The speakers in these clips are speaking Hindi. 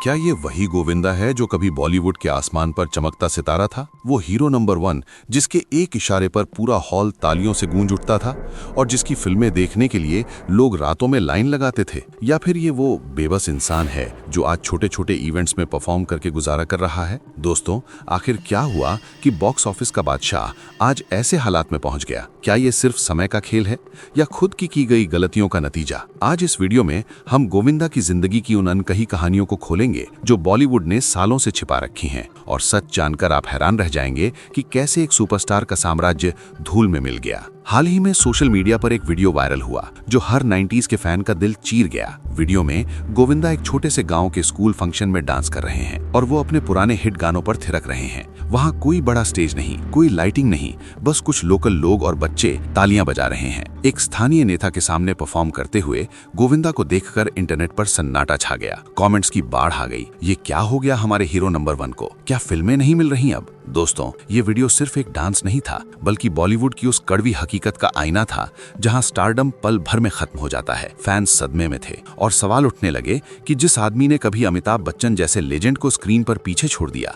क्या ये वही गोविंदा है जो कभी बॉलीवुड के आसमान पर चमकता सितारा था? वो हीरो नंबर 1 जिसके एक इशारे पर पूरा हॉल तालियों से गूंज उठता था और जिसकी फिल्में देखने के लिए लोग रातों में लाइन लगाते थे? या फिर ये वो बेबस इंसान है जो आज छोटे छोटे इवेंट्स में परफॉर्म करके गुजारा कर रहा है? दोस्तों, आखिर क्या हुआ कि बॉक्स ऑफिस का बादशाह आज ऐसे हालात में पहुंच गया? क्या ये सिर्फ समय का खेल है या खुद की गई गलतियों का नतीजा? आज इस वीडियो में हम गोविंदा की जिंदगी की उन अनकही कहानियों को खोलेंगे जो बॉलीवुड ने सालों से छिपा रखी हैं, और सच जानकर आप हैरान रह जाएंगे कि कैसे एक सुपरस्टार का साम्राज्य धूल में मिल गया। हाल ही में सोशल मीडिया पर एक वीडियो वायरल हुआ जो हर 90s के फैन का दिल चीर गया। वीडियो में गोविंदा एक छोटे से गांव के स्कूल फंक्शन में डांस कर रहे हैं और वो अपने पुराने हिट गानों पर थिरक रहे हैं। वहां कोई बड़ा स्टेज नहीं, कोई लाइटिंग नहीं, बस कुछ लोकल लोग और बच्चे तालियां बजा रहे हैं। एक स्थानीय नेता के सामने परफॉर्म करते हुए गोविंदा को देखकर इंटरनेट पर सन्नाटा छा गया। कमेंट्स की बाढ़ आ गई। ये क्या हो गया हमारे हीरो नंबर 1 को? क्या फिल्में नहीं मिल रही अब? दोस्तों, ये वीडियो सिर्फ एक डांस नहीं था, बल्कि बॉलीवुड की उस कड़वी हकीकत का आईना था जहां स्टारडम पल भर में खत्म हो जाता है। फैंस सदमे में थे और सवाल उठने लगे कि जिस आदमी ने कभी अमिताभ बच्चन जैसे लेजेंड को स्क्रीन पर पीछे छोड़ दिया,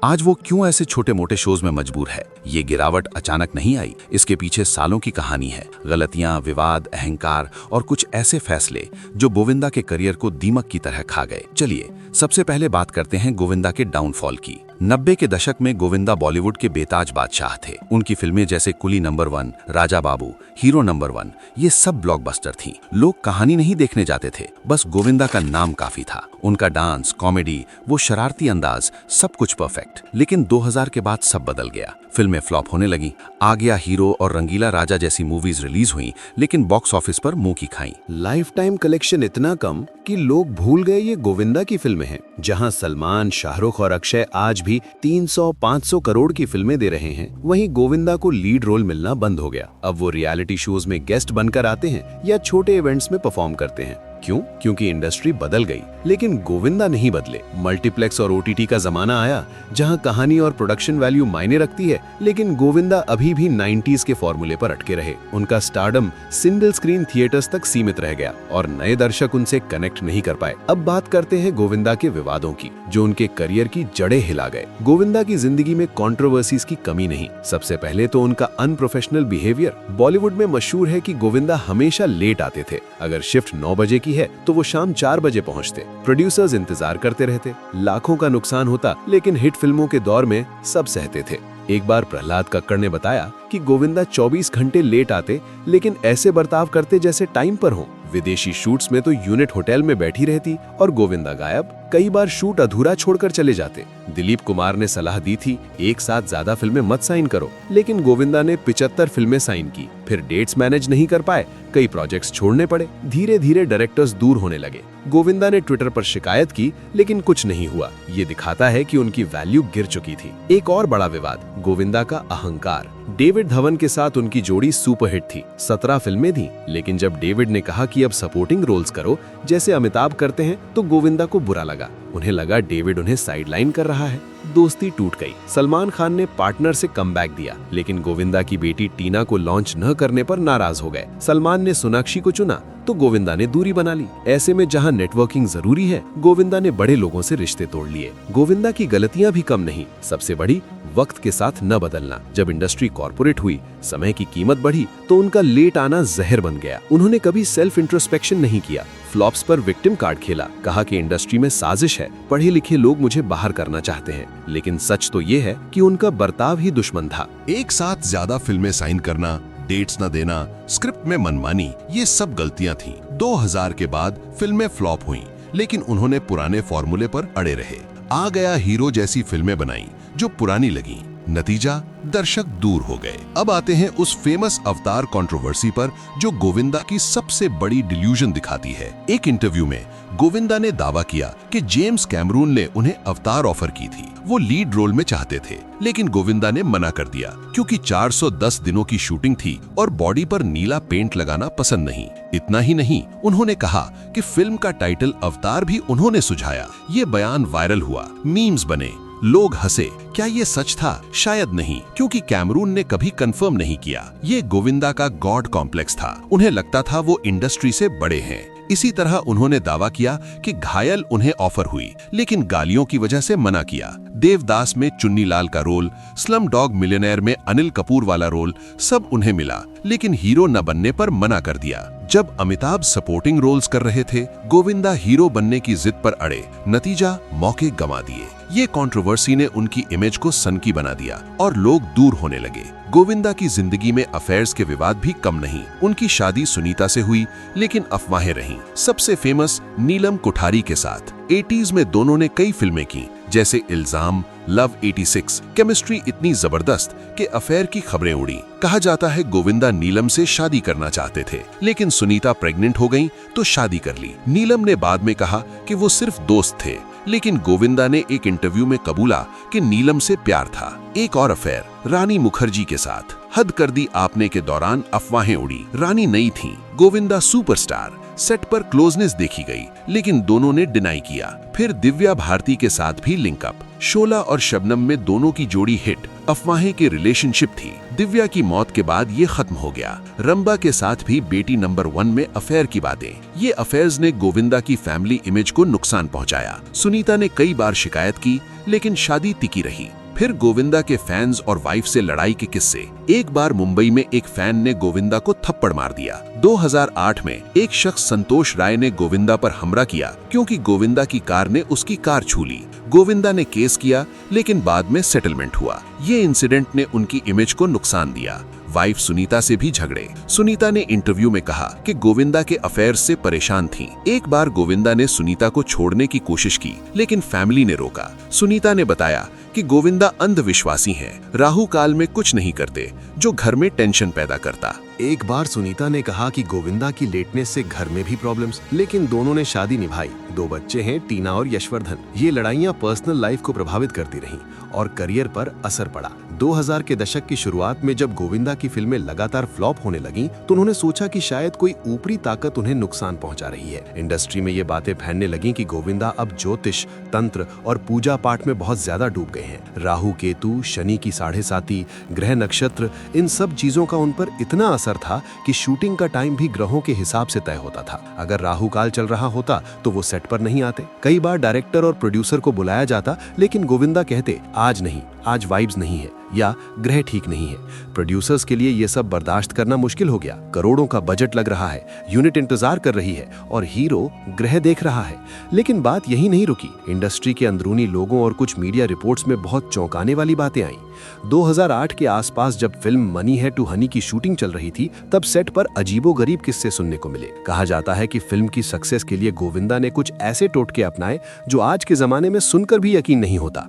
आज वो क्यों ऐसे छोटे मोटे शोज में मजबूर है? ये गिरावट अचानक नहीं आई, इसके पीछे सालों की कहानी है। गलतियां, विवाद, अहंकार और कुछ ऐसे फैसले जो गोविंदा के करियर को दीमक की तरह खा गए। चलिए सबसे पहले बात करते हैं गोविंदा के डाउनफॉल की। 90 के दशक में गोविंदा बॉलीवुड के बेताज बादशाह थे। उनकी फिल्में जैसे कुली number 1, Raja Babu, hero number 1, ये सब ब्लॉकबस्टर थीं। लोग कहानी नहीं देखने जाते थे, बस गोविंदा का नाम काफी था। उनका डांस, कॉमेडी, वो शरारती अंदाज, सब कुछ परफेक्ट। लेकिन 2000 के बाद सब बदल गया। फिल्में फ्लॉप होने लगी। आ गया हीरो और रंगीला राजा जैसी मूवीज रिलीज हुई, लेकिन बॉक्स ऑफिस पर मुंह की खाई। लाइफ टाइम कलेक्शन इतना कम कि लोग भूल गए ये गोविंदा की फिल्में हैं। जहां सलमान, शाहरुख और अक्षय आज भी 300-500 करोड़ की फिल्में दे रहे हैं, वहीं गोविंदा को लीड रोल मिलना बंद हो गया। अब वो रियलिटी शोज में गेस्ट बनकर आते हैं या छोटे इवेंट्स में परफॉर्म करते हैं। क्यों? क्योंकि इंडस्ट्री बदल गई, लेकिन गोविंदा नहीं बदले। मल्टीप्लेक्स और ओटीटी का जमाना आया जहां कहानी और प्रोडक्शन वैल्यू मायने रखती है, लेकिन गोविंदा अभी भी 90s के फॉर्मूले पर अटके रहे। उनका स्टारडम सिंगल स्क्रीन थिएटर्स तक सीमित रह गया और नए दर्शक उनसे कनेक्ट नहीं कर पाए। अब बात करते हैं गोविंदा के विवादों की, जो उनके करियर की जड़ें हिला गए। गोविंदा की जिंदगी में कंट्रोवर्सीज की कमी नहीं। सबसे पहले तो उनका अनप्रोफेशनल बिहेवियर। बॉलीवुड में मशहूर है कि गोविंदा हमेशा लेट आते थे। अगर शिफ्ट 9 बजे की है तो वो शाम 4 बजे पहुंचते। प्रोड्यूसर्स इंतजार करते रहते। लाखों का नुकसान होता, लेकिन हिट फिल्मों के दौर में सब सहते थे। एक बार प्रहलाद कक्कड़ ने बताया कि गोविंदा 24 घंटे लेट आते, लेकिन ऐसे बर्ताव करते जैसे टाइम पर हो। विदेशी शूट्स में तो यूनिट होटल में बैठी रहती और गोविंदा गायब। कई बार शूट अधूरा छोड़कर चले जाते। दिलीप कुमार ने सलाह दी थी एक साथ ज्यादा फिल्में मत साइन करो, लेकिन गोविंदा ने 75 फिल्में साइन की। फिर डेट्स मैनेज नहीं कर पाए, कई प्रोजेक्ट्स छोड़ने पड़े। धीरे धीरे डायरेक्टर्स दूर होने लगे। गोविंदा ने ट्विटर पर शिकायत की, लेकिन कुछ नहीं हुआ। ये दिखाता है कि उनकी वैल्यू गिर चुकी थी। एक और बड़ा विवाद, गोविंदा का अहंकार। डेविड धवन के साथ उनकी जोड़ी सुपरहिट थी, 17 फिल्में थी, लेकिन जब डेविड ने कहा कि अब सपोर्टिंग रोल्स करो जैसे अमिताभ करते हैं, तो गोविंदा को बुरा लगा। उन्हें लगा डेविड उन्हें साइडलाइन कर रहा है। दोस्ती टूट गई। सलमान खान ने पार्टनर से कमबैक दिया, लेकिन गोविंदा की बेटी टीना को लॉन्च न करने पर नाराज हो गए। सलमान ने सोनाक्षी को चुना तो गोविंदा ने दूरी बना ली। ऐसे में जहां नेटवर्किंग जरूरी है, गोविंदा ने बड़े लोगों से रिश्ते तोड़ लिए। गोविंदा की गलतियां भी कम नहीं। सबसे बड़ी, वक्त के साथ न बदलना। जब इंडस्ट्री कॉर्पोरेट हुई, समय की कीमत बढ़ी, तो उनका लेट आना जहर बन गया। उन्होंने कभी सेल्फ इंट्रोस्पेक्शन नहीं किया। फ्लॉप्स पर विक्टिम कार्ड खेला। कहा कि इंडस्ट्री में साजिश है, पढ़े लिखे लोग मुझे बाहर करना चाहते हैं। लेकिन सच तो ये है कि उनका बर्ताव ही दुश्मन था। एक साथ ज्यादा फिल्में साइन करना, डेट्स न देना, स्क्रिप्ट में मनमानी, ये सब गलतियां थीं। 2000 के बाद फिल्में फ्लॉप हुईं, लेकिन उन्होंने पुराने फॉर्मूले पर अड़े रहे। आ गया हीरो जैसी फिल्में बनाई जो पुरानी लगी। नतीजा, दर्शक दूर हो गए। अब आते हैं उस फेमस अवतार कंट्रोवर्सी पर जो गोविंदा की सबसे बड़ी डिल्यूजन दिखाती है। एक इंटरव्यू में गोविंदा ने दावा किया कि जेम्स कैमरून ने उन्हें अवतार ऑफर की थी। वो लीड रोल में चाहते थे, लेकिन गोविंदा ने मना कर दिया क्योंकि 410 दिनों की शूटिंग थी और बॉडी पर नीला पेंट लगाना पसंद नहीं। इतना ही नहीं, उन्होंने कहा कि फिल्म का टाइटल अवतार भी उन्होंने सुझाया। ये बयान वायरल हुआ, मीम्स बने, लोग हंसे। क्या ये सच था? शायद नहीं, क्योंकि कैमरून ने कभी कंफर्म नहीं किया। ये गोविंदा का गॉड कॉम्प्लेक्स था। उन्हें लगता था वो इंडस्ट्री से बड़े हैं, इसी तरह उन्होंने दावा किया कि घायल उन्हें ऑफर हुई, लेकिन गालियों की वजह से मना किया। देवदास में चुन्नीलाल का रोल, स्लम डॉग मिलियनेयर में अनिल कपूर वाला रोल, सब उन्हें मिला, लेकिन हीरो न बनने पर मना कर दिया। जब अमिताभ सपोर्टिंग रोल्स कर रहे थे, गोविंदा हीरो बनने की जिद पर अड़े। नतीजा, मौके गंवा दिए। ये कंट्रोवर्सी ने उनकी इमेज को सनकी बना दिया और लोग दूर होने लगे। गोविंदा की जिंदगी में अफेयर्स के विवाद भी कम नहीं। उनकी शादी सुनीता से हुई, लेकिन अफवाहें रहीं। सबसे फेमस नीलम कोठारी के साथ 80s में दोनों ने कई फिल्में की, जैसे इल्जाम, लव 86। केमिस्ट्री इतनी जबरदस्त कि अफेयर की खबरें उड़ी। कहा जाता है गोविंदा नीलम से शादी करना चाहते थे, लेकिन सुनीता प्रेग्नेंट हो गईं तो शादी कर ली। नीलम ने बाद में कहा कि वो सिर्फ दोस्त थे, लेकिन गोविंदा ने एक इंटरव्यू में कबूला कि नीलम से प्यार था। एक और अफेयर रानी मुखर्जी के साथ हद कर दी आपने के दौरान अफवाहें उड़ी। रानी नई थी, गोविंदा सुपरस्टार। सेट पर क्लोजनेस देखी गई, लेकिन दोनों ने डिनाई किया। फिर दिव्या भारती के साथ भी लिंकअप। शोला और शबनम में दोनों की जोड़ी हिट। अफवाहें की रिलेशनशिप थी। दिव्या की मौत के बाद ये खत्म हो गया। रंबा के साथ भी बेटी नंबर 1 में अफेयर की बातें। ये अफेयर्स ने गोविंदा की फैमिली इमेज को नुकसान पहुंचाया। सुनीता ने कई बार शिकायत की, लेकिन शादी टिकी रही। फिर गोविंदा के फैंस और वाइफ से लड़ाई के किस्से। एक बार मुंबई में एक फैन ने गोविंदा को थप्पड़ मार दिया। 2008 में एक शख्स संतोष राय ने गोविंदा पर हमला किया क्योंकि गोविंदा की कार ने उसकी कार छू ली। गोविंदा ने केस किया, लेकिन बाद में सेटलमेंट हुआ। ये इंसिडेंट ने उनकी इमेज को नुकसान दिया। वाइफ सुनीता से भी झगड़े। सुनीता ने इंटरव्यू में कहा कि गोविंदा के अफेयर्स से परेशान थीं। एक बार गोविंदा ने सुनीता को छोड़ने की कोशिश की, लेकिन फैमिली ने रोका। सुनीता ने बताया कि गोविंदा अंधविश्वासी हैं, राहु काल में कुछ नहीं करते, जो घर में टेंशन पैदा करता। एक बार सुनीता ने कहा कि गोविंदा की लेटनेस से घर में भी प्रॉब्लम्स, लेकिन दोनों ने शादी निभाई। 2 बच्चे हैं, टीना और यशवर्धन। ये लड़ाइयां पर्सनल लाइफ को प्रभावित करती रहीं और करियर पर असर पड़ा। 2000 के दशक की शुरुआत में जब गोविंदा की फिल्में लगातार फ्लॉप होने लगीं, तो उन्होंने सोचा कि शायद कोई ऊपरी ताकत उन्हें नुकसान पहुंचा रही है। इंडस्ट्री में ये बातें फैलने लगीं कि गोविंदा अब ज्योतिष, तंत्र और पूजा पाठ में बहुत ज्यादा डूब गए हैं। राहु केतु, शनि की 7.5 ग्रह नक्षत्र, इन सब चीजों का उन पर इतना असर था कि शूटिंग का टाइम भी ग्रहों के हिसाब से तय होता था। अगर राहु काल चल रहा होता तो वो सेट पर नहीं आते। कई बार डायरेक्टर और प्रोड्यूसर को बुलाया जाता, लेकिन गोविंदा कहते आज नहीं, आज वाइब्स नहीं है या ग्रह ठीक नहीं है। प्रोड्यूसर्स के लिए ये सब बर्दाश्त करना मुश्किल हो गया। करोड़ों का बजट लग रहा है, यूनिट इंतजार कर रही है और हीरो ग्रह देख रहा है। लेकिन बात यही नहीं रुकी। इंडस्ट्री के अंदरूनी लोगों और कुछ मीडिया रिपोर्ट्स में बहुत चौंकाने वाली बातें आईं। 2008 के आसपास जब फिल्म मनी है टू हनी की शूटिंग चल रही थी, तब सेट पर अजीबोगरीब किस्से सुनने को मिले। कहा जाता है कि फिल्म की सक्सेस के लिए गोविंदा ने कुछ ऐसे टोटके अपनाए जो आज के जमाने में सुनकर भी यकीन नहीं होता।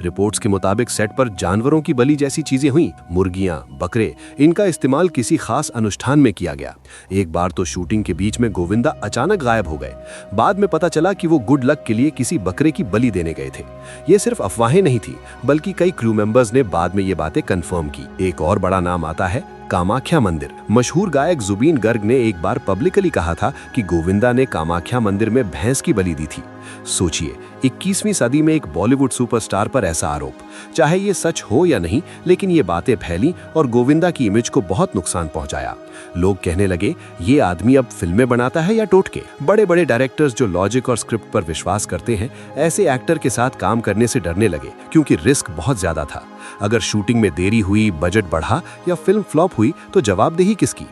रिपोर्ट्स के मुताबिक सेट पर जानवरों की बलि जैसी चीजें हुई। मुर्गियां, बकरे, इनका इस्तेमाल किसी खास अनुष्ठान में किया गया। एक बार तो शूटिंग के बीच में गोविंदा अचानक गायब हो गए। बाद में पता चला कि वो गुड लक के लिए किसी बकरे की बलि देने गए थे। ये सिर्फ अफवाहें नहीं थी, बल्कि कई क्रू मेंबर्स ने बाद में ये बातें कंफर्म की। एक और बड़ा नाम आता है कामाख्या मंदिर। मशहूर गायक जुबीन गर्ग ने एक बार पब्लिकली कहा था कि गोविंदा ने कामाख्या मंदिर में भैंस की बलि दी थी। सोचिए, 21वीं सदी में एक बॉलीवुड सुपरस्टार पर ऐसा आरोप। चाहे ये सच हो या नहीं, लेकिन ये बातें फैली और गोविंदा की इमेज को बहुत नुकसान पहुंचाया। लोग कहने लगे, ये आदमी अब फिल्में बनाता है या टोटके। बड़े बड़े डायरेक्टर्स जो लॉजिक और स्क्रिप्ट पर विश्वास करते हैं, ऐसे एक्टर के साथ काम करने से डरने लगे, क्योंकि रिस्क बहुत ज्यादा था। अगर शूटिंग में देरी हुई, बजट बढ़ा या फिल्म फ्लॉप हुई तो जवाबदेही किसकी?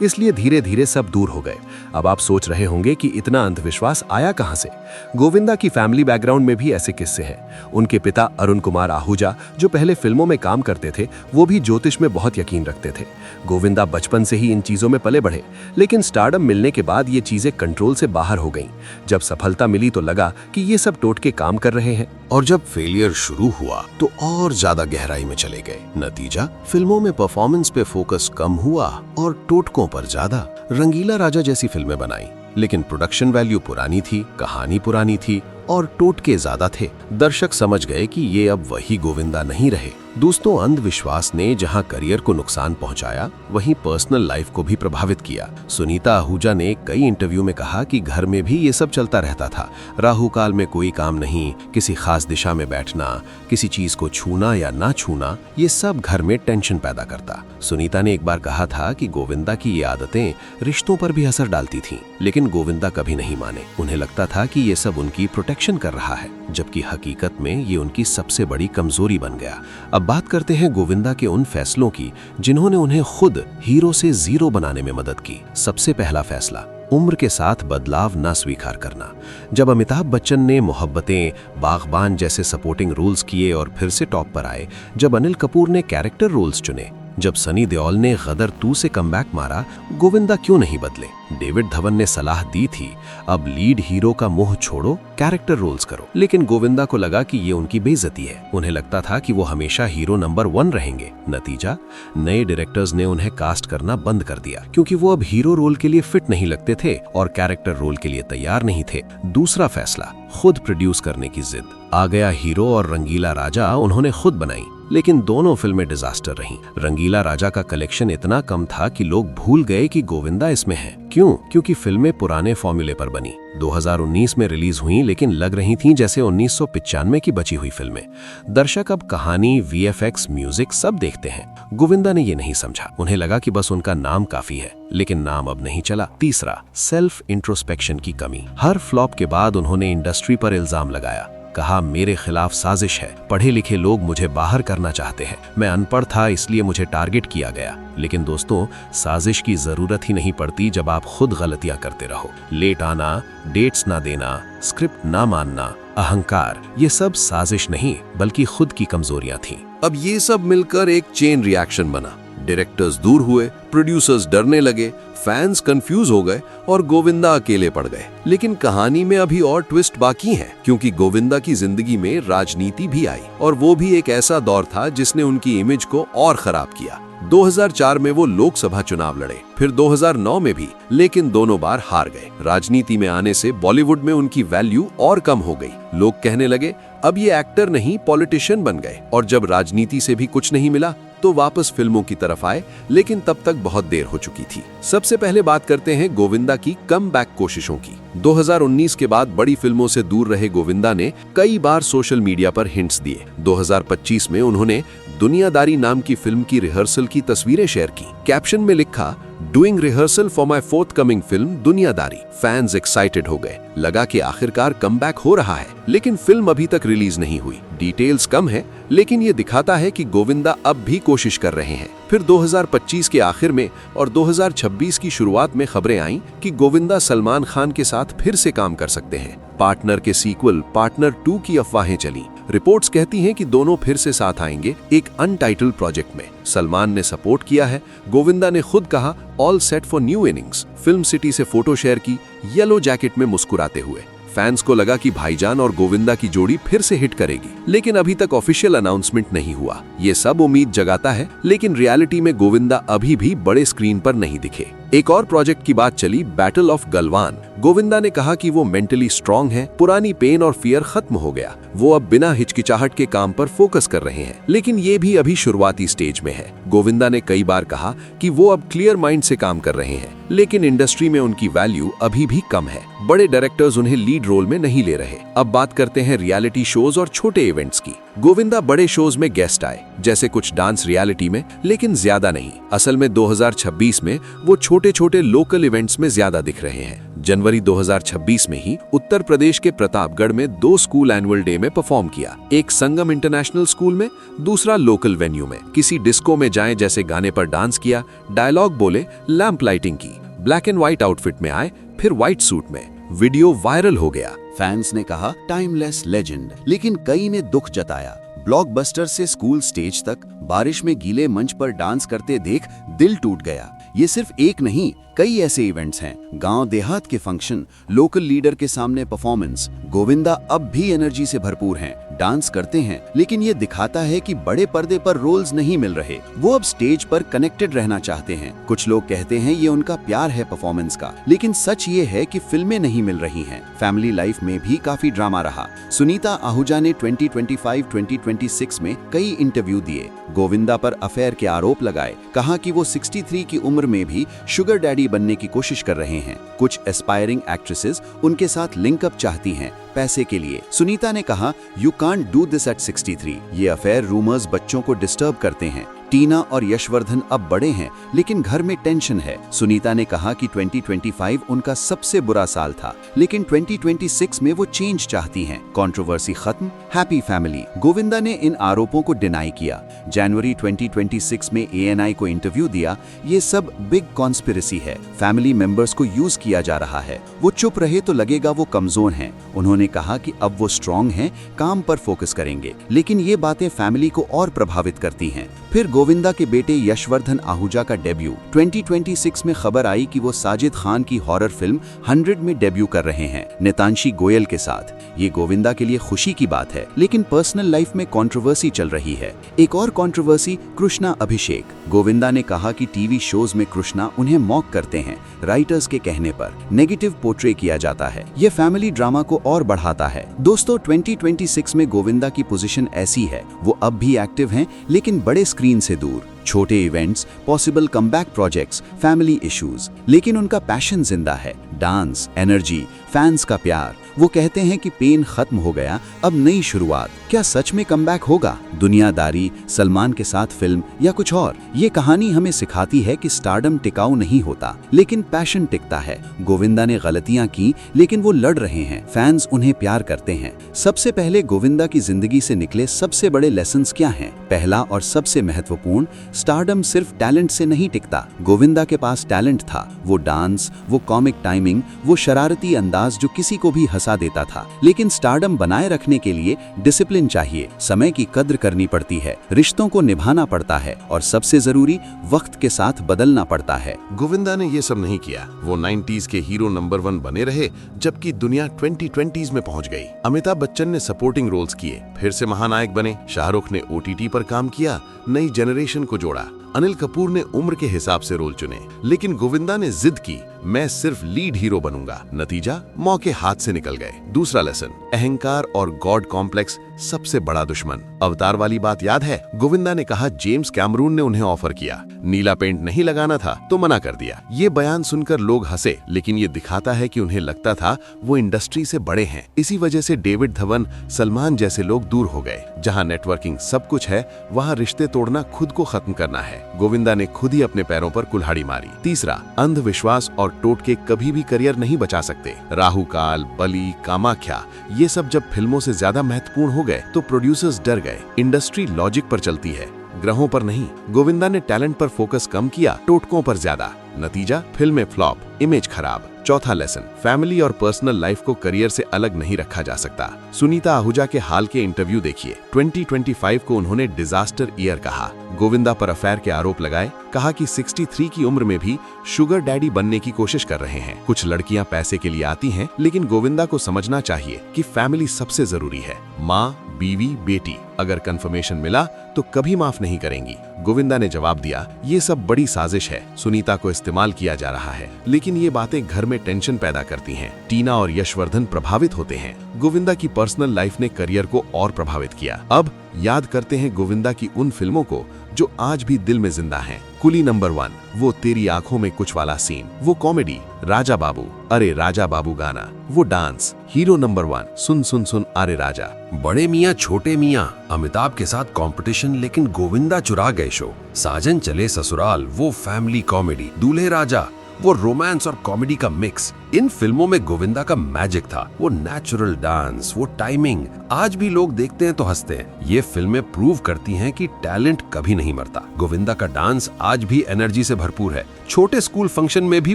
इसलिए धीरे धीरे सब दूर हो गए। अब आप सोच रहे होंगे कि इतना अंधविश्वास आया कहां से? गोविंदा की फैमिली बैकग्राउंड में भी ऐसे किस्से हैं। उनके पिता अरुण कुमार आहूजा, जो पहले फिल्मों में काम करते थे, वो भी ज्योतिष में बहुत यकीन रखते थे। गोविंदा बचपन से ही इन चीजों में पले बढ़े, लेकिन स्टारडम मिलने के बाद ये चीजें कंट्रोल से बाहर हो गईं। जब सफलता मिली तो लगा कि ये सब टोटके काम कर रहे हैं, और जब फेलियर शुरू हुआ तो और ज्यादा गहराई में चले गए। नतीजा, फिल्मों में परफॉर्मेंस पे फोकस कम हुआ और टोटकों पर ज्यादा। रंगीला राजा जैसी फिल्में बनाई, लेकिन प्रोडक्शन वैल्यू पुरानी थी, कहानी पुरानी थी और टोटके ज्यादा थे। दर्शक समझ गए कि ये अब वही गोविंदा नहीं रहे। दोस्तों, अंधविश्वास ने जहां करियर को नुकसान पहुंचाया, वहीं पर्सनल लाइफ को भी प्रभावित किया। सुनीता आहूजा ने कई इंटरव्यू में कहा कि घर में भी ये सब चलता रहता था। राहु काल में कोई काम नहीं, किसी खास दिशा में बैठना, किसी चीज को छूना या ना छूना, ये सब घर में टेंशन पैदा करता। सुनीता ने एक बार कहा था कि गोविंदा की ये आदतें रिश्तों पर भी असर डालती थीं, लेकिन गोविंदा कभी नहीं माने। उन्हें लगता था कि ये सब उनकी प्रोटेक्शन कर रहा है, जबकि हकीकत में ये उनकी सबसे बड़ी कमजोरी बन गया। अब बात करते हैं गोविंदा के उन फैसलों की जिन्होंने उन्हें खुद हीरो से जीरो बनाने में मदद की। सबसे पहला फैसला, उम्र के साथ बदलाव न स्वीकार करना। जब अमिताभ बच्चन ने मोहब्बतें, बागबान जैसे सपोर्टिंग रोल्स किए और फिर से टॉप पर आए, जब अनिल कपूर ने कैरेक्टर रोल्स चुने, जब सनी देओल ने गदर 2 से कमबैक मारा, गोविंदा क्यों नहीं बदले? डेविड धवन ने सलाह दी थी, अब लीड हीरो का मुंह छोड़ो, कैरेक्टर रोल्स करो। लेकिन गोविंदा को लगा कि ये उनकी बेइज्जती है। उन्हें लगता था कि वो हमेशा हीरो नंबर 1 रहेंगे। नतीजा, नए डायरेक्टर्स ने उन्हें कास्ट करना बंद कर दिया, क्योंकि वो अब हीरो रोल के लिए फिट नहीं लगते थे और कैरेक्टर रोल के लिए तैयार नहीं थे। दूसरा फैसला, खुद प्रोड्यूस करने की जिद। आ गया हीरो और रंगीला राजा उन्होंने खुद बनाई, लेकिन दोनों फिल्में डिजास्टर रहीं। रंगीला राजा का कलेक्शन इतना कम था कि लोग भूल गए कि गोविंदा इसमें है। क्यों? क्योंकि फिल्में पुराने फॉर्मूले पर बनी। 2019 में रिलीज हुई, लेकिन लग रही थीं जैसे 1995 की बची हुई फिल्में। दर्शक अब कहानी, VFX, म्यूजिक सब देखते हैं। गोविंदा ने ये नहीं समझा। उन्हें लगा कि बस उनका नाम काफी है, लेकिन नाम अब नहीं चला। तीसरा, सेल्फ इंट्रोस्पेक्शन की कमी। हर फ्लॉप के बाद उन्होंने इंडस्ट्री पर इल्जाम लगाया, कहा मेरे खिलाफ साजिश है, पढ़े लिखे लोग मुझे बाहर करना चाहते हैं, मैं अनपढ़ था इसलिए मुझे टारगेट किया गया। लेकिन दोस्तों, साजिश की जरूरत ही नहीं पड़ती जब आप खुद गलतियां करते रहो। लेट आना, डेट्स ना देना, स्क्रिप्ट ना मानना, अहंकार, ये सब साजिश नहीं बल्कि खुद की कमजोरियां थीं। अब ये सब मिलकर एक चेन रिएक्शन बना। डायरेक्टर्स दूर हुए, प्रोड्यूसर्स डरने लगे, फैंस कंफ्यूज हो गए और गोविंदा अकेले पड़ गए। लेकिन कहानी में अभी और ट्विस्ट बाकी है, क्योंकि गोविंदा की जिंदगी में राजनीति भी आई, और वो भी एक ऐसा दौर था जिसने उनकी इमेज को और खराब किया। 2004 में वो लोकसभा चुनाव लड़े, फिर 2009 में भी, लेकिन दोनों बार हार गए। राजनीति में आने से बॉलीवुड में उनकी वैल्यू और कम हो गई। लोग कहने लगे अब ये एक्टर नहीं पॉलिटिशियन बन गए। और जब राजनीति से भी कुछ नहीं मिला तो वापस फिल्मों की तरफ आए, लेकिन तब तक बहुत देर हो चुकी थी। सबसे पहले बात करते हैं गोविंदा की कमबैक कोशिशों की। 2019 के बाद बड़ी फिल्मों से दूर रहे गोविंदा ने कई बार सोशल मीडिया पर हिंट्स दिए। 2025 में उन्होंने दुनियादारी नाम की फिल्म की रिहर्सल की तस्वीरें शेयर की। कैप्शन में लिखा, doing rehearsal for my forthcoming film Duniyadari. Fans excited हो गए, लगा कि आखिरकार कमबैक हो रहा है। लेकिन फिल्म अभी तक रिलीज नहीं हुई। डिटेल्स कम है, लेकिन ये दिखाता है कि गोविंदा अब भी कोशिश कर रहे हैं। फिर 2025 के आखिर में और 2026 की शुरुआत में खबरें आईं कि गोविंदा सलमान खान के साथ फिर से काम कर सकते हैं। पार्टनर के सीक्वल पार्टनर 2 की अफवाहें चली। रिपोर्ट्स कहती हैं कि दोनों फिर से साथ आएंगे एक अनटाइटल्ड प्रोजेक्ट में। सलमान ने सपोर्ट किया है। गोविंदा ने खुद कहा, all set for new innings. Film city से फोटो शेयर की, येलो जैकेट में मुस्कुराते हुए। फैंस को लगा कि भाईजान और गोविंदा की जोड़ी फिर से हिट करेगी, लेकिन अभी तक ऑफिशियल अनाउंसमेंट नहीं हुआ। ये सब उम्मीद जगाता है, लेकिन रियलिटी में गोविंदा अभी भी बड़े स्क्रीन पर नहीं दिखे। एक और प्रोजेक्ट की बात चली, बैटल ऑफ गलवान। गोविंदा ने कहा कि वो मेंटली स्ट्रांग है, पुरानी पेन और फियर खत्म हो गया। वो अब बिना हिचकिचाहट के काम पर फोकस कर रहे हैं, लेकिन ये भी अभी शुरुआती स्टेज में है। गोविंदा ने कई बार कहा कि वो अब क्लियर माइंड से काम कर रहे हैं, लेकिन इंडस्ट्री में उनकी वैल्यू अभी भी कम है। बड़े डायरेक्टर्स उन्हें लीड रोल में नहीं ले रहे। अब बात करते हैं रियलिटी शोज और छोटे इवेंट्स की। गोविंदा बड़े शोज में गेस्ट आए, जैसे कुछ डांस रियलिटी में, लेकिन ज्यादा नहीं। असल में 2026 में वो छोटे छोटे लोकल इवेंट्स में ज्यादा दिख रहे हैं। जनवरी 2026 में ही उत्तर प्रदेश के प्रतापगढ़ में 2 स्कूल एनुअल डे में परफॉर्म किया। एक संगम इंटरनेशनल स्कूल में, दूसरा लोकल वेन्यू में। किसी डिस्को में जाएं जैसे गाने पर डांस किया, डायलॉग बोले, लैंप लाइटिंग की। ब्लैक एंड व्हाइट आउटफिट में आए, फिर व्हाइट सूट में। वीडियो वायरल हो गया। फैंस ने कहा टाइमलेस लेजेंड, लेकिन कई ने दुख जताया। ब्लॉकबस्टर से स्कूल स्टेज तक बारिश में गीले मंच पर डांस करते देख दिल टूट गया। ये सिर्फ एक नहीं, कई ऐसे इवेंट्स हैं। गांव देहात के फंक्शन, लोकल लीडर के सामने परफॉर्मेंस। गोविंदा अब भी एनर्जी से भरपूर हैं। डांस करते हैं, लेकिन ये दिखाता है कि बड़े पर्दे पर रोल्स नहीं मिल रहे। वो अब स्टेज पर कनेक्टेड रहना चाहते हैं। कुछ लोग कहते हैं ये उनका प्यार है परफॉर्मेंस का, लेकिन सच ये है कि फिल्में नहीं मिल रही हैं। फैमिली लाइफ में भी काफी ड्रामा रहा। सुनीता आहूजा ने 2025-2026 में कई इंटरव्यू दिए, गोविंदा पर अफेयर के आरोप लगाए, कहा कि वो 63 की उम्र में भी शुगर डैडी बनने की कोशिश कर रहे हैं। कुछ एस्पायरिंग एक्ट्रेसेस उनके साथ लिंकअप चाहती हैं पैसे के लिए। सुनीता ने कहा, you can't do this eight 63। ये अफेयर रूमर्स बच्चों को डिस्टर्ब करते हैं। टीना और यशवर्धन अब बड़े हैं, लेकिन घर में टेंशन है। सुनीता ने कहा कि 2025 उनका सबसे बुरा साल था, लेकिन 2026 में वो चेंज चाहती हैं। कंट्रोवर्सी खत्म, हैप्पी फैमिली। गोविंदा ने इन आरोपों को डिनाई किया। जनवरी 2026 में ANI को इंटरव्यू दिया, ये सब बिग कॉन्स्पिरेसी है, फैमिली मेंबर्स को यूज किया जा रहा है। वो चुप रहे तो लगेगा वो कमजोर हैं। उन्होंने कहा कि अब वो स्ट्रांग हैं, काम पर फोकस करेंगे, लेकिन ये बातें फैमिली को और प्रभावित करती हैं। फिर गोविंदा के बेटे यशवर्धन आहूजा का डेब्यू 2026 में खबर आई कि वो साजिद खान की हॉरर फिल्म 100 में डेब्यू कर रहे हैं, नितांशी गोयल के साथ। ये गोविंदा के लिए खुशी की बात है, लेकिन पर्सनल लाइफ में कंट्रोवर्सी चल रही है। एक और कंट्रोवर्सी, कृष्णा अभिषेक। गोविंदा ने कहा कि टीवी शोज में कृष्णा उन्हें मॉक करते हैं, राइटर्स के कहने पर नेगेटिव पोर्ट्रे किया जाता है। ये फैमिली ड्रामा को और बढ़ाता है। दोस्तों, 2026 में गोविंदा की पोजीशन ऐसी है, वो अब भी एक्टिव हैं, लेकिन बड़े स्क्रीन से दूर। छोटे events, possible comeback projects, family issues, लेकिन उनका पैशन जिंदा है। डांस, एनर्जी, फैंस का प्यार। वो कहते हैं कि पेन खत्म हो गया, अब नई शुरुआत। क्या सच में कमबैक होगा? दुनियादारी, सलमान के साथ फिल्म या कुछ और? ये कहानी हमें सिखाती है कि स्टारडम टिकाऊ नहीं होता, लेकिन पैशन टिकता है। गोविंदा ने गलतियां की, लेकिन वो लड़ रहे हैं। फैंस उन्हें प्यार करते हैं। सबसे पहले गोविंदा की जिंदगी से निकले सबसे बड़े लेसन्स क्या हैं? पहला और सबसे महत्वपूर्ण, स्टारडम सिर्फ टैलेंट से नहीं टिकता। गोविंदा के पास टैलेंट था, वो डांस, वो कॉमिक टाइमिंग, वो शरारती अंदाज जो किसी को भी हंसा देता था। लेकिन स्टारडम बनाए रखने के लिए डिसिप्लिन चाहिए, समय की कद्र करनी पड़ती है, रिश्तों को निभाना पड़ता है, और सबसे जरूरी, वक्त के साथ बदलना पड़ता है। गोविंदा ने ये सब नहीं किया। वो 90s के हीरो नंबर 1 बने रहे, जबकि दुनिया 2020s में पहुंच गई। अमिताभ बच्चन ने सपोर्टिंग रोल्स किए, फिर से महानायक बने। शाहरुख ने OTT पर काम किया, नई जनरेशन को जोड़ा। अनिल कपूर ने उम्र के हिसाब से रोल चुने, लेकिन गोविंदा ने जिद की, मैं सिर्फ लीड हीरो बनूंगा। नतीजा, मौके हाथ से निकल गए। दूसरा लेसन, अहंकार और गॉड कॉम्प्लेक्स सबसे बड़ा दुश्मन। अवतार वाली बात याद है? गोविंदा ने कहा जेम्स कैमरून ने उन्हें ऑफर किया, नीला पेंट नहीं लगाना था तो मना कर दिया। ये बयान सुनकर लोग हंसे, लेकिन ये दिखाता है कि उन्हें लगता था वो इंडस्ट्री से बड़े हैं। इसी वजह से डेविड धवन, सलमान जैसे लोग दूर हो गए। जहाँ नेटवर्किंग सब कुछ है, वहाँ रिश्ते तोड़ना खुद को खत्म करना है। गोविंदा ने खुद ही अपने पैरों पर कुल्हाड़ी मारी। तीसरा, अंधविश्वास और टोटके कभी भी करियर नहीं बचा सकते। राहुकाल, बली, कामाख्या, ये सब जब फिल्मों से ज्यादा महत्वपूर्ण हो गए तो प्रोड्यूसर्स डर गए। इंडस्ट्री लॉजिक पर चलती है, ग्रहों पर नहीं। गोविंदा ने टैलेंट पर फोकस कम किया, टोटकों पर ज्यादा। नतीजा, फिल्में फ्लॉप, इमेज खराब। चौथा लेसन, फैमिली और पर्सनल लाइफ को करियर से अलग नहीं रखा जा सकता। सुनीता आहूजा के हाल के इंटरव्यू देखिए। 2025 को उन्होंने डिजास्टर ईयर कहा। गोविंदा पर अफेयर के आरोप लगाए, कहा कि 63 की उम्र में भी शुगर डैडी बनने की कोशिश कर रहे हैं। कुछ लड़कियां पैसे के लिए आती हैं, लेकिन गोविंदा को समझना चाहिए कि फैमिली सबसे जरूरी है। माँ, बीवी, बेटी, अगर कंफर्मेशन मिला तो कभी माफ नहीं करेंगी। गोविंदा ने जवाब दिया, ये सब बड़ी साजिश है, सुनीता को इस्तेमाल किया जा रहा है। लेकिन ये बातें घर में टेंशन पैदा करती हैं। टीना और यशवर्धन प्रभावित होते हैं। गोविंदा की पर्सनल लाइफ ने करियर को और प्रभावित किया। अब याद करते हैं गोविंदा की उन फिल्मों को जो आज भी दिल में जिंदा हैं। कुली नंबर 1, वो तेरी आंखों में कुछ वाला सीन, वो कॉमेडी, राजा बाबू, अरे राजा बाबू गाना, वो डांस। हीरो नंबर 1, सुन सुन सुन अरे राजा। बड़े मियाँ छोटे मियाँ, अमिताभ के साथ कंपटीशन, लेकिन गोविंदा चुरा गए शो। साजन चले ससुराल, वो फैमिली कॉमेडी। दूल्हे राजा, वो रोमांस और कॉमेडी का मिक्स। इन फिल्मों में गोविंदा का मैजिक था, वो नेचुरल डांस, वो टाइमिंग। आज भी लोग देखते हैं तो हंसते हैं। ये फिल्में प्रूव करती हैं कि टैलेंट कभी नहीं मरता। गोविंदा का डांस आज भी एनर्जी से भरपूर है। छोटे स्कूल फंक्शन में भी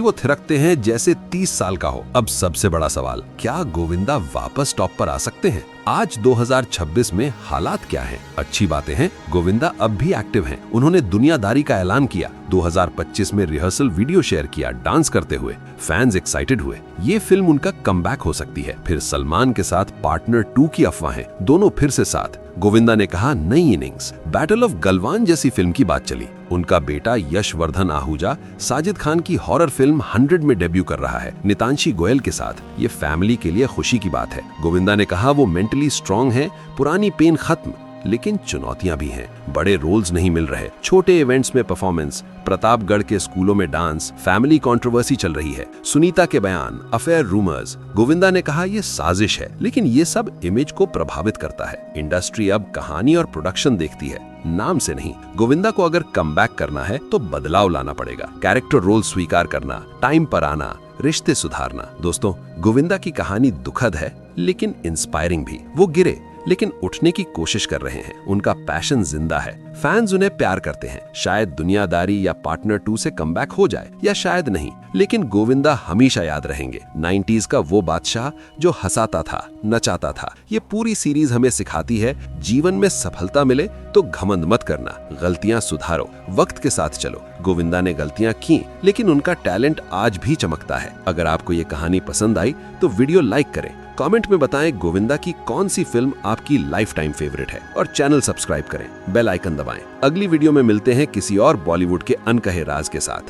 वो थिरकते हैं जैसे 30 साल का हो। अब सबसे बड़ा सवाल, क्या गोविंदा वापस टॉप पर आ सकते हैं? आज 2026 में हालात क्या हैं? अच्छी बातें हैं, गोविंदा अब भी एक्टिव हैं। उन्होंने दुनियादारी का ऐलान किया, 2025 में रिहर्सल वीडियो शेयर किया डांस करते हुए। फैंस एक्साइटेड हुए। हुए। ये फिल्म उनका कमबैक हो सकती है। फिर सलमान के साथ पार्टनर 2 की अफवाहें, दोनों फिर से साथ। गोविंदा ने कहा नई इनिंग्स। बैटल ऑफ गलवान जैसी फिल्म की बात चली। उनका बेटा यशवर्धन आहूजा साजिद खान की हॉरर फिल्म 100 में डेब्यू कर रहा है नितांशी गोयल के साथ। ये फैमिली के लिए खुशी की बात है। गोविंदा ने कहा वो मेंटली स्ट्रांग है, पुरानी पेन खत्म, लेकिन चुनौतियां भी हैं। बड़े रोल्स नहीं मिल रहे, छोटे इवेंट्स में परफॉर्मेंस, प्रतापगढ़ के स्कूलों में डांस, फैमिली कंट्रोवर्सी चल रही है, सुनीता के बयान, अफेयर रूमर्स। गोविंदा ने कहा यह साजिश है, लेकिन ये सब इमेज को प्रभावित करता है। इंडस्ट्री अब कहानी और प्रोडक्शन देखती है, नाम से नहीं। गोविंदा को अगर कमबैक करना है तो बदलाव लाना पड़ेगा। कैरेक्टर रोल स्वीकार करना, टाइम पर आना, रिश्ते सुधारना। दोस्तों, गोविंदा की कहानी दुखद है लेकिन इंस्पायरिंग भी। वो गिरे लेकिन उठने की कोशिश कर रहे हैं। उनका पैशन जिंदा है, फैंस उन्हें प्यार करते हैं। शायद दुनियादारी या पार्टनर 2 से कमबैक हो जाए या शायद नहीं, लेकिन गोविंदा हमेशा याद रहेंगे। 90s का वो बादशाह जो हंसाता था, नचाता था। ये पूरी सीरीज हमें सिखाती है जीवन में सफलता मिले तो घमंड मत करना, गलतियां सुधारो, वक्त के साथ चलो। गोविंदा ने गलतियां की, लेकिन उनका टैलेंट आज भी चमकता है। अगर आपको ये कहानी पसंद आई तो वीडियो लाइक करें, कमेंट में बताएं गोविंदा की कौन सी फिल्म आपकी लाइफ टाइम फेवरेट है, और चैनल सब्सक्राइब करें, बेल आइकन दबाएं। अगली वीडियो में मिलते हैं किसी और बॉलीवुड के अनकहे राज के साथ।